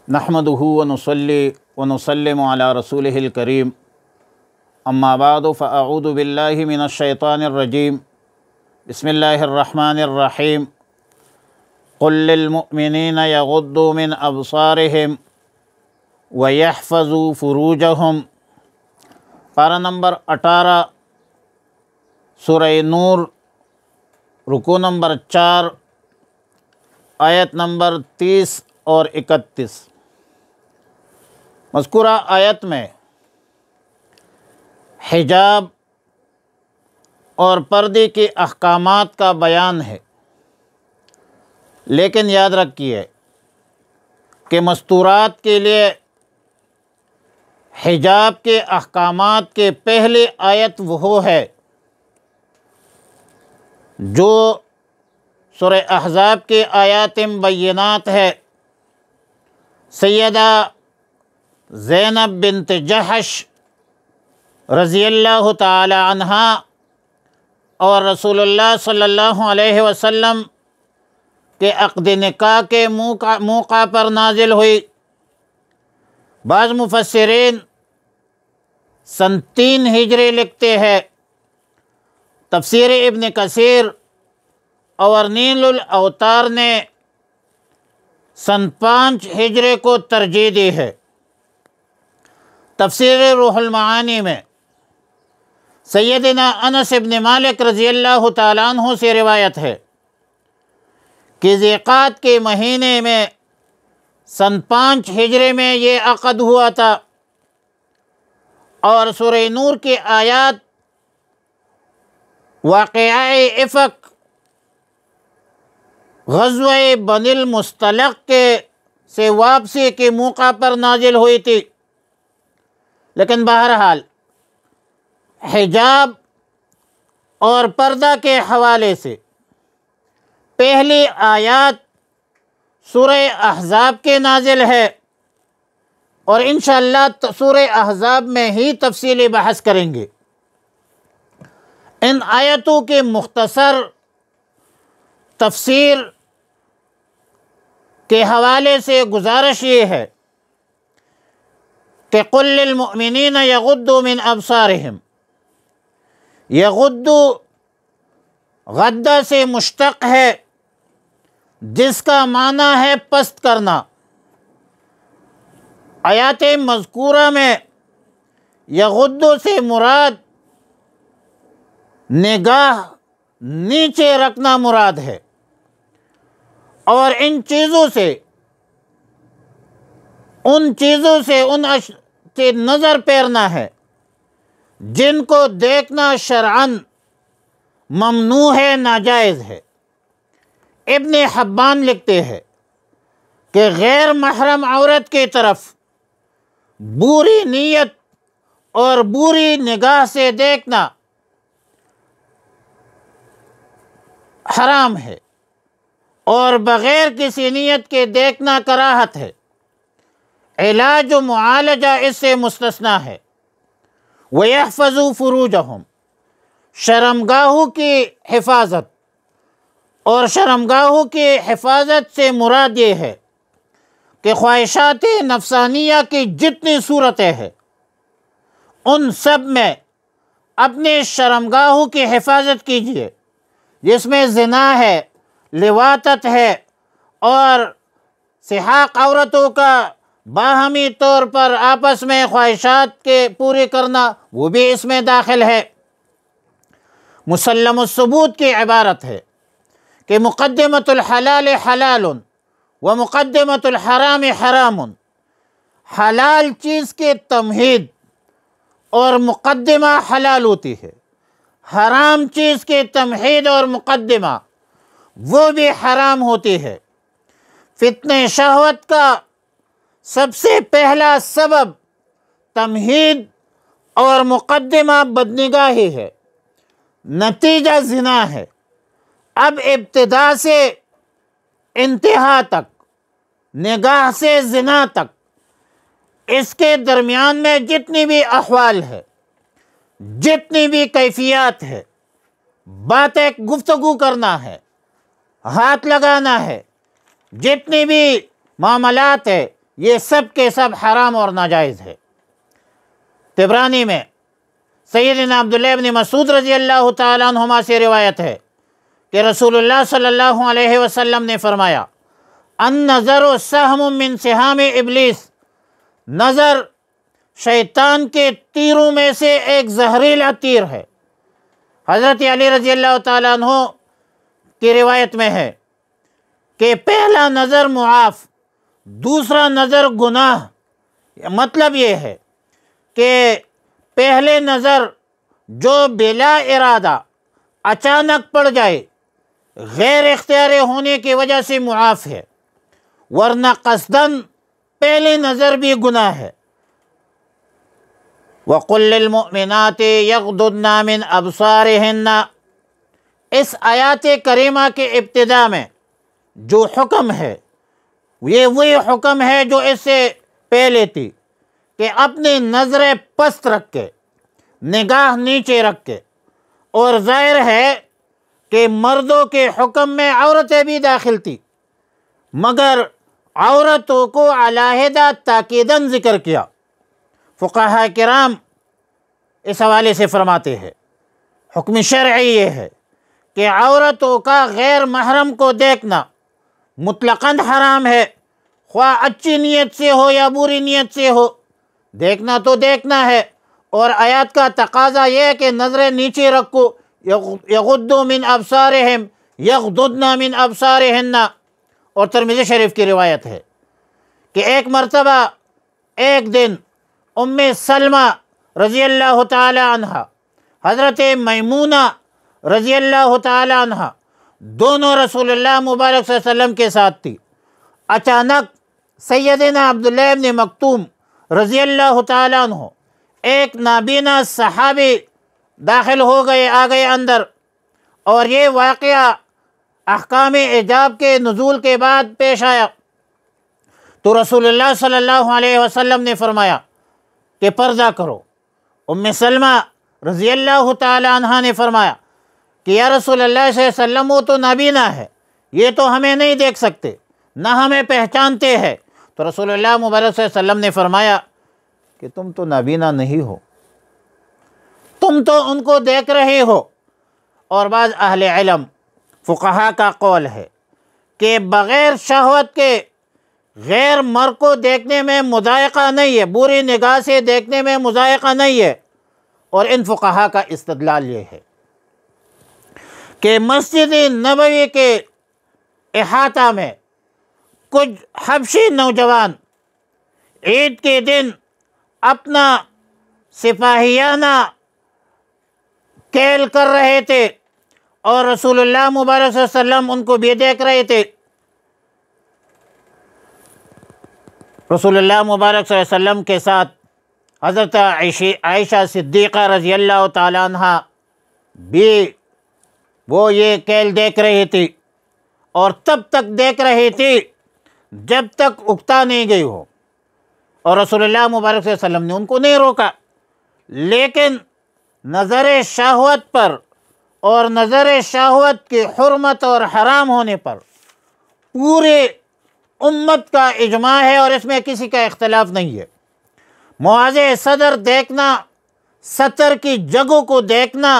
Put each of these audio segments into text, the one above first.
نحمدہ ونصلی ونسلم علی رسولہ الکریم اما بعد فاعوذ باللہ من الشیطان الرجیم بسم اللہ الرحمن الرحیم قل للمؤمنین یغضوا من ابصارہم ویحفظوا فروجہم۔ پارہ نمبر 18 سورہ نور، رکوع نمبر 4، آیت نمبر 30 اور 31۔ مذکورہ آیت میں حجاب اور پردے کے احکامات کا بیان ہے، لیکن یاد رکھیے کہ مستورات کے لیے حجاب کے احکامات کے پہلے آیت وہ ہے جو سورہ احزاب کے آیات بینات ہے۔ سیدہ زینب بنت جحش رضی اللہ تعالی عنہا اور رسول اللہ صلی اللہ علیہ وسلم کے عقد نکاح کے موقع پر نازل ہوئی۔ بعض مفسرین سن 3 ہجری لکھتے ہیں، تفسیر ابن کثیر اور نیل الاوتار نے سن 5 ہجری کو ترجیح دی ہے۔ تفسیر روح المعانی میں سیدنا انس بن مالک رضی اللہ تعالیٰ عنہ سے روایت ہے کہ ذی قعدہ کے مہینے میں سن 5 ہجری میں یہ عقد ہوا تھا، اور سورہ نور کی آیات واقعہ افک غزوہ بنی المصطلق سے واپسی کے موقع پر نازل ہوئی تھی۔ لیکن بہرحال حجاب اور پردہ کے حوالے سے پہلی آیات سورہ احزاب کے نازل ہے، اور انشاءاللہ سورہ احزاب میں ہی تفصیلی بحث کریں گے۔ ان آیتوں کے مختصر تفسیر کے حوالے سے گزارش یہ ہے کہ قل للمؤمنین یغضوا من ابصارہم، یغضوا غدہ سے مشتق ہے جس کا معنی ہے پست کرنا۔ آیات مذکورہ میں یغضوا سے مراد نگاہ نیچے رکھنا مراد ہے، اور ان چیزوں سے نظر پھیرنا ہے جن کو دیکھنا شرعاً ممنوع ہے، ناجائز ہے۔ ابن حبان لکھتے ہیں کہ غیر محرم عورت کی طرف بری نیت اور بری نگاہ سے دیکھنا حرام ہے، اور بغیر کسی نیت کے دیکھنا کراہت ہے۔ علاج و معالجہ اس سے مستثنیٰ ہے۔ وَيَحْفَظُوا فُرُوجَهُمْ، شرمگاہوں کی حفاظت، اور شرمگاہوں کی حفاظت سے مراد یہ ہے کہ خواہشات نفسانیہ کی جتنی صورتیں ہیں ان سب میں اپنے شرمگاہوں کی حفاظت کیجیے، جس میں زنا ہے، لواطت ہے، اور سحاق عورتوں کا باہمی طور پر آپس میں خواہشات کے پورے کرنا، وہ بھی اس میں داخل ہے۔ مسلم الثبوت کی عبارت ہے کہ مقدمۃ الحلال حلال و مقدمۃ الحرام حرام۔ حلال چیز کے تمہید اور مقدمہ حلال ہوتی ہے، حرام چیز کے تمہید اور مقدمہ وہ بھی حرام ہوتی ہے۔ فتنہ شہوت کا سب سے پہلا سبب تمہید اور مقدمہ بدنگاہی ہے، نتیجہ زنا ہے۔ اب ابتدا سے انتہا تک، نگاہ سے زنا تک، اس کے درمیان میں جتنی بھی احوال ہے، جتنی بھی کیفیات ہے، باتیں گفتگو کرنا ہے، ہاتھ لگانا ہے، جتنی بھی معاملات ہے، یہ سب کے سب حرام اور ناجائز ہے۔ طبرانی میں سیدنا عبداللہ ابن مسعود رضی اللہ تعالیٰ عنہما سے روایت ہے کہ رسول اللہ صلی اللہ علیہ وسلم نے فرمایا النظر سہم من سہام ابلیس، نظر شیطان کے تیروں میں سے ایک زہریلا تیر ہے۔ حضرت علی رضی اللہ تعالیٰ عنہ کی روایت میں ہے کہ پہلا نظر معاف، دوسرا نظر گناہ۔ مطلب یہ ہے کہ پہلے نظر جو بلا ارادہ اچانک پڑ جائے، غیر اختیاری ہونے کی وجہ سے معاف ہے، ورنہ قصداً پہلی نظر بھی گناہ ہے۔ وَقُلْ لِلْمُؤْمِنَاتِ يَغْضُضْنَ مِنْ أَبْصَارِهِنَّ، اس آیات کریمہ کے ابتدا میں جو حکم ہے یہ وہی حکم ہے جو اس سے پہلے تھی، کہ اپنی نظریں پست رکھ کے، نگاہ نیچے رکھ کے، اور ظاہر ہے کہ مردوں کے حکم میں عورتیں بھی داخل تھی، مگر عورتوں کو علیحدہ تاکیداً ذکر کیا۔ فقہاء کرام اس حوالے سے فرماتے ہیں حکم شرعی یہ ہے کہ عورتوں کا غیر محرم کو دیکھنا مطلقاً حرام ہے، خواہ اچھی نیت سے ہو یا بری نیت سے ہو، دیکھنا تو دیکھنا ہے۔ اور آیات کا تقاضا یہ ہے کہ نظریں نیچے رکھو، یغضوا من ابصارہم یغضضن من ابصارہن۔ اور ترمذی شریف کی روایت ہے کہ ایک مرتبہ ایک دن ام سلمہ رضی اللہ تعالی عنہ، حضرت میمونہ رضی اللہ تعالی عنہ، دونوں رسول اللہ مبارک صلی اللہ علیہ وسلم کے ساتھ تھی۔ اچانک سیدنا عبداللہ ابن مکتوم رضی اللہ تعالی عنہ، ایک نابینا صحابی داخل ہو گئے، آ گئے اندر، اور یہ واقعہ احکام حجاب کے نزول کے بعد پیش آیا۔ تو رسول اللہ صلی اللہ علیہ وسلم نے فرمایا کہ پردہ کرو۔ ام سلمہ رضی اللہ تعالی عنہ نے فرمایا کہ یا رسول اللہ صلی اللہ علیہ وسلم وہ تو نابینا ہے، یہ تو ہمیں نہیں دیکھ سکتے، نہ ہمیں پہچانتے ہیں۔ تو رسول اللہ مبارک صلی اللہ علیہ وسلم نے فرمایا کہ تم تو نابینا نہیں ہو، تم تو ان کو دیکھ رہے ہو۔ اور بعض اہل علم فقہا کا قول ہے کہ بغیر شہوت کے غیر مرد کو دیکھنے میں مضائقہ نہیں ہے، بری نگاہ سے دیکھنے میں مضائقہ نہیں ہے۔ اور ان فقہا کا استدلال یہ ہے کہ مسجد نبوی کے احاطہ میں کچھ حبشی نوجوان عید کے دن اپنا سپاہیانہ کھیل کر رہے تھے، اور رسول اللہ مبارک صلی اللہ علیہ وسلم ان کو بھی دیکھ رہے تھے۔ رسول اللہ مبارک صلی اللہ علیہ وسلم کے ساتھ حضرت عائشہ صدیقہ رضی اللہ تعالیٰ عنہ بھی وہ یہ کھیل دیکھ رہی تھی، اور تب تک دیکھ رہی تھی جب تک اکتا نہیں گئی ہو، اور رسول اللہ مبارک صلی اللہ علیہ وسلم نے ان کو نہیں روکا۔ لیکن نظر شہوت پر اور نظر شہوت کی حرمت اور حرام ہونے پر پورے امت کا اجماع ہے، اور اس میں کسی کا اختلاف نہیں ہے۔ مواضع صدر دیکھنا، سطر کی جگہوں کو دیکھنا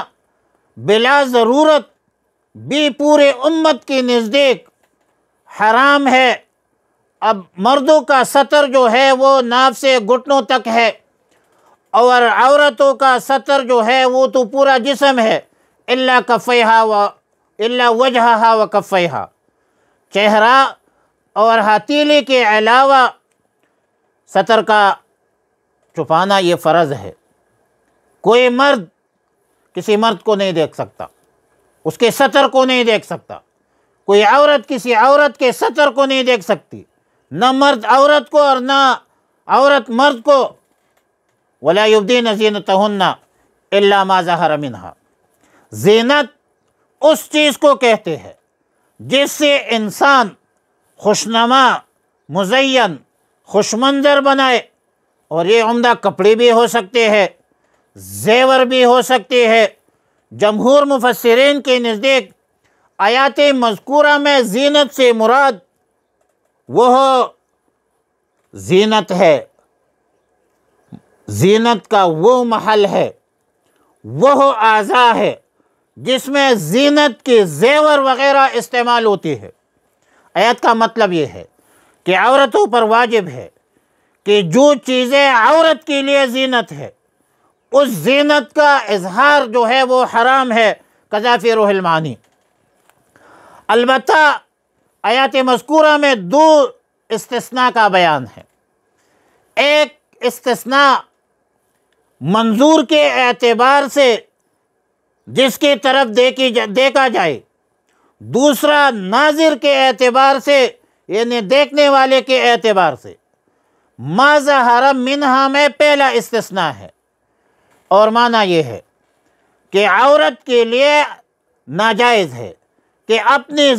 بلا ضرورت بھی پورے امت کی نزدیک حرام ہے۔ اب مردوں کا سطر جو ہے وہ ناف سے گھٹنوں تک ہے، اور عورتوں کا سطر جو ہے وہ تو پورا جسم ہے، الا وجہہا و کفیہا، چہرہ اور ہتھیلی کے علاوہ سطر کا چھپانا یہ فرض ہے۔ کوئی مرد کسی مرد کو نہیں دیکھ سکتا، اس کے سطر کو نہیں دیکھ سکتا، کوئی عورت کسی عورت کے سطر کو نہیں دیکھ سکتی، نہ مرد عورت کو اور نہ عورت مرد کو۔ وَلَا يُبْدِينَ زِينَتَهُنَّ إِلَّا مَا ظَهَرَ مِنْهَا، زینت اس چیز کو کہتے ہیں جس سے انسان خوشنما، مزین، خوش منظر بنائے، اور یہ عمدہ کپڑے بھی ہو سکتے ہیں، زیور بھی ہو سکتے ہیں۔ جمہور مفسرین کے نزدیک آیات مذکورہ میں زینت سے مراد وہ زینت ہے، زینت کا وہ محل ہے، وہ اعضاء ہے جس میں زینت کی زیور وغیرہ استعمال ہوتی ہے۔ آیت کا مطلب یہ ہے کہ عورتوں پر واجب ہے کہ جو چیزیں عورت کے لیے زینت ہے اس زینت کا اظہار جو ہے وہ حرام ہے، قذا فی روح المعانی۔ البتہ آیات مذکورہ میں دو استثناء کا بیان ہے۔ ایک استثناء منظور کے اعتبار سے جس کی طرف دیکھا جائے، دوسرا ناظر کے اعتبار سے یعنی دیکھنے والے کے اعتبار سے۔ ما ظہر منہا میں پہلا استثناء ہے، اور معنی یہ ہے کہ عورت کے لیے ناجائز ہے کہ اپنی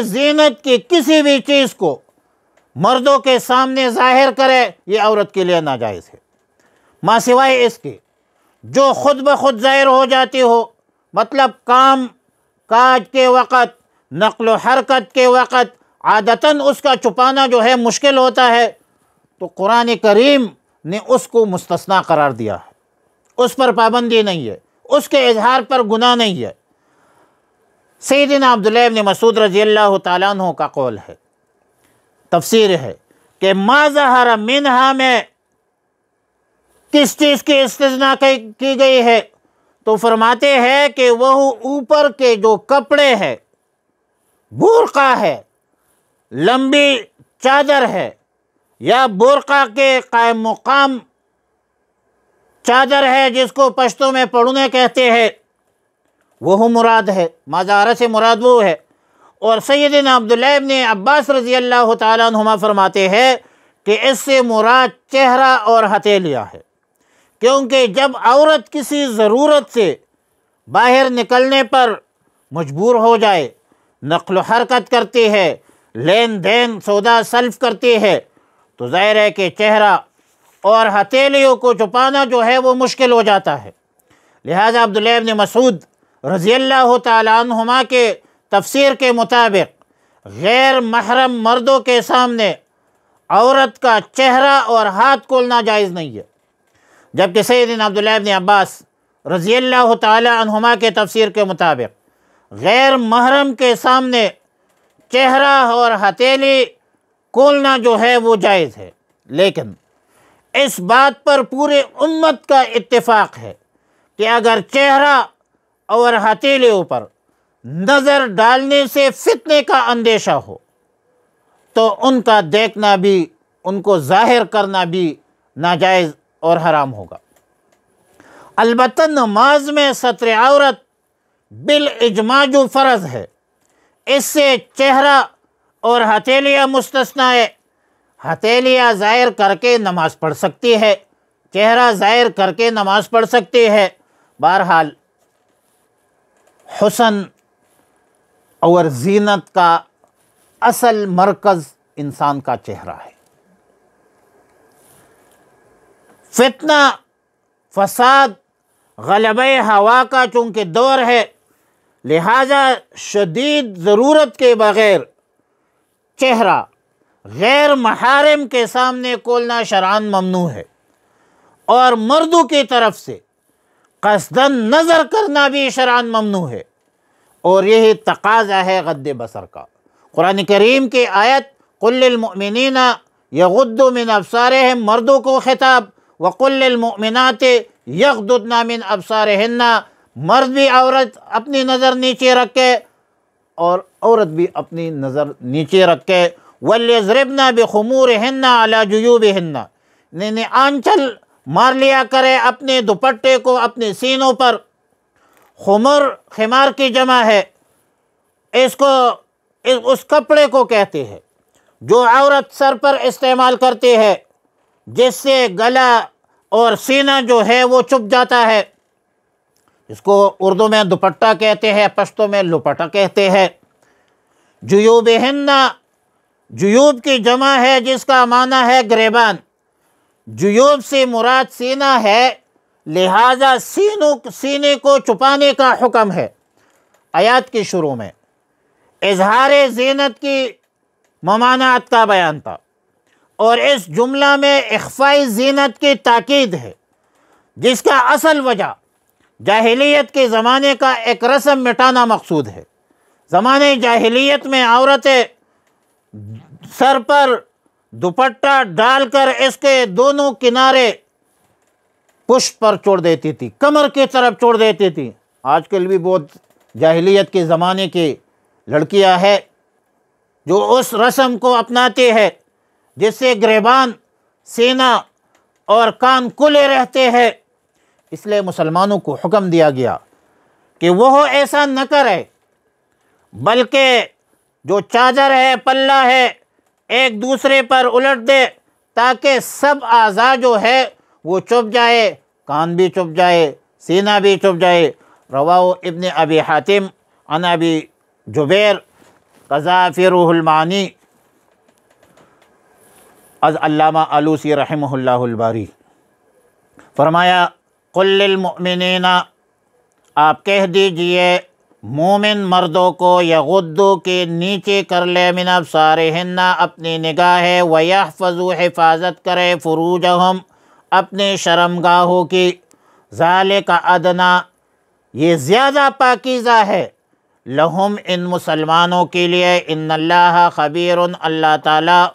زینت کی کسی بھی چیز کو مردوں کے سامنے ظاہر کرے، یہ عورت کے لیے ناجائز ہے، ما سوائے اس کے جو خود بخود ظاہر ہو جاتی ہو، مطلب کام کاج کے وقت، نقل و حرکت کے وقت عادتاً اس کا چھپانا جو ہے مشکل ہوتا ہے، تو قرآن کریم نے اس کو مستثنیٰ قرار دیا ہے، اس پر پابندی نہیں ہے، اس کے اظہار پر گناہ نہیں ہے۔ سیدنا عبداللہ ابن مسعود رضی اللہ تعالیٰ عنہ کا قول ہے، تفسیر ہے کہ ما ظہر منہا میں کس چیز کی استثناء کی گئی ہے، تو فرماتے ہیں کہ وہ اوپر کے جو کپڑے ہیں، برقع ہے، لمبی چادر ہے، یا برقع کے قائم مقام چادر ہے جس کو پشتو میں پڑھنے کہتے ہیں، وہ مراد ہے، ما ظہر سے مراد وہ ہے۔ اور سیدنا عبداللہ ابن عباس رضی اللہ تعالیٰ عنہما فرماتے ہیں کہ اس سے مراد چہرہ اور ہتھیلیاں ہے، کیونکہ جب عورت کسی ضرورت سے باہر نکلنے پر مجبور ہو جائے، نقل و حرکت کرتی ہے، لین دین سودا سلف کرتی ہے، تو ظاہر ہے کہ چہرہ اور ہتھیلیوں کو چھپانا جو ہے وہ مشکل ہو جاتا ہے۔ لہٰذا عبداللہ ابن مسعود رضی اللہ تعالیٰ عنہما کے تفسیر کے مطابق غیر محرم مردوں کے سامنے عورت کا چہرہ اور ہاتھ کھولنا جائز نہیں ہے، جبکہ سیدنا عبداللہ ابن عباس رضی اللہ تعالیٰ عنہما کے تفسیر کے مطابق غیر محرم کے سامنے چہرہ اور ہتھیلی کھولنا جو ہے وہ جائز ہے۔ لیکن اس بات پر پورے امت کا اتفاق ہے کہ اگر چہرہ اور ہتھیلیوں پر نظر ڈالنے سے فتنے کا اندیشہ ہو تو ان کا دیکھنا بھی، ان کو ظاہر کرنا بھی ناجائز اور حرام ہوگا۔ البتہ نماز میں ستر عورت بالاجماع جو فرض ہے، اس سے چہرہ اور ہتھیلیاں مستثنیٰ ہے۔ ہتھیلیاں ظاہر کر کے نماز پڑھ سکتی ہے، چہرہ ظاہر کر کے نماز پڑھ سکتی ہے۔ بہرحال حسن اور زینت کا اصل مرکز انسان کا چہرہ ہے۔ فتنہ فساد غلبہ ہوا کا چونکہ دور ہے، لہذا شدید ضرورت کے بغیر چہرہ غیر محارم کے سامنے کھولنا شرعاً ممنوع ہے، اور مردوں کی طرف سے قصداً نظر کرنا بھی شرعاً ممنوع ہے، اور یہی تقاضا ہے غض بصر کا۔ قرآن کریم کی آیت قل للمؤمنین یغضوا من ابصارہم، مردوں کو خطاب، وقل للمؤمنات یغضضن من ابصارہن، مرد بھی عورت اپنی نظر نیچے رکھے اور عورت بھی اپنی نظر نیچے رکھے، وَلْيَضْرِبْنَ بِخُمُورِهِنَّ عَلَى جُيُوبِهِنَّ، یعنی آنچل مار لیا کرے اپنے دوپٹے کو اپنے سینوں پر۔ خمار کی جمع ہے، اس کپڑے کو کہتے ہیں جو عورت سر پر استعمال کرتی ہے، جس سے گلا اور سینہ جو ہے وہ چھپ جاتا ہے۔ اس کو اردو میں دوپٹہ کہتے ہیں، پشتو میں لپٹا کہتے ہیں۔ جیوبہن، جیوب کی جمع ہے جس کا معنی ہے گریبان۔ جیوب سے مراد سینہ ہے، لہٰذا سینے کو چھپانے کا حکم ہے۔ آیات کی شروع میں اظہار زینت کی ممانعت کا بیان تھا، اور اس جملہ میں اخفائی زینت کی تاکید ہے، جس کا اصل وجہ جاہلیت کے زمانے کا ایک رسم مٹانا مقصود ہے۔ زمانے جاہلیت میں عورتیں سر پر دوپٹہ ڈال کر اس کے دونوں کنارے پشت پر چھوڑ دیتی تھی، کمر کی طرف چھوڑ دیتی تھی۔ آج کل بھی بہت جاہلیت کے زمانے کی لڑکیاں ہیں جو اس رسم کو اپناتی ہے، جس سے گریبان، سینہ اور کان کھلے رہتے ہیں۔ اس لیے مسلمانوں کو حکم دیا گیا کہ وہ ایسا نہ کرے، بلکہ جو چادر ہے، پلہ ہے، ایک دوسرے پر الٹ دے تاکہ سب اعضاء جو ہے وہ چھپ جائے، کان بھی چھپ جائے، سینہ بھی چھپ جائے۔ رواہ ابن ابی حاتم عن ابی جبیر قضا فی روح المعانی از علامہ آلوسی رحمہ اللہ الباری۔ فرمایا قل للمؤمنین، آپ کہہ دیجئے مومن مردوں کو، یغضوا کہ نیچے کر لے، من ابصارہن اپنی نگاہیں، ویحفظوا حفاظت کرے، فروجہم اپنے شرمگاہوں کی، ذالک ادنیٰ یہ زیادہ پاکیزہ ہے، لہم ان مسلمانوں کے لیے، ان اللہ خبیر اللہ تعالیٰ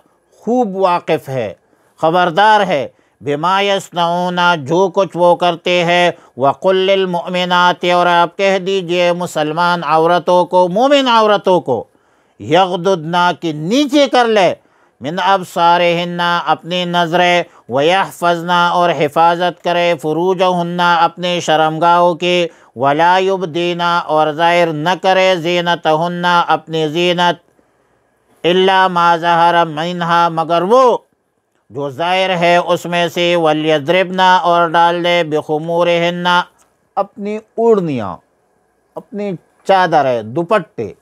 خوب واقف ہے، خبردار ہے، بما یصنعون جو کچھ وہ کرتے ہیں، وقل للمؤمنات اور آپ کہہ دیجئے مسلمان عورتوں کو، مومن عورتوں کو، یغضضن کہ نیچے کر لے، من ابصارہن اپنی نظریں، ویحفظن اور حفاظت کرے، فروجہن اپنے شرمگاہوں کی، ولا یبدین اور ظاہر نہ کرے، زینتہن اپنی زینت، الا ما ظہر منہا مگر وہ جو ظاہر ہے اس میں سے، ولیضربن اور ڈال دے، بخمورہن اپنی اوڑھنیاں، اپنی چادریں، دوپٹے،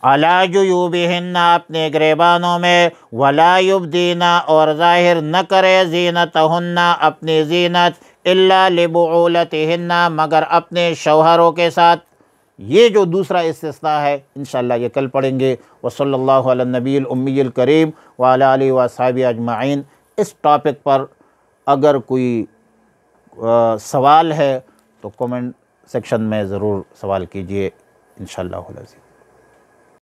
علی جیوبہن اپنے گریبانوں میں، ولا یبدین اور ظاہر نہ کرے، زینتہن اپنی زینت، الا لبعولتہن مگر اپنے شوہروں کے ساتھ۔ یہ جو دوسرا استثناء ہے انشاءاللہ یہ کل پڑھیں گے۔ وصلی اللہ علی النبی الامی الکریم وعلی آلہ وصحبہ اجمعین۔ اس ٹاپک پر اگر کوئی سوال ہے تو کومنٹ سیکشن میں ضرور سوال کیجئے انشاءاللہ العزیز۔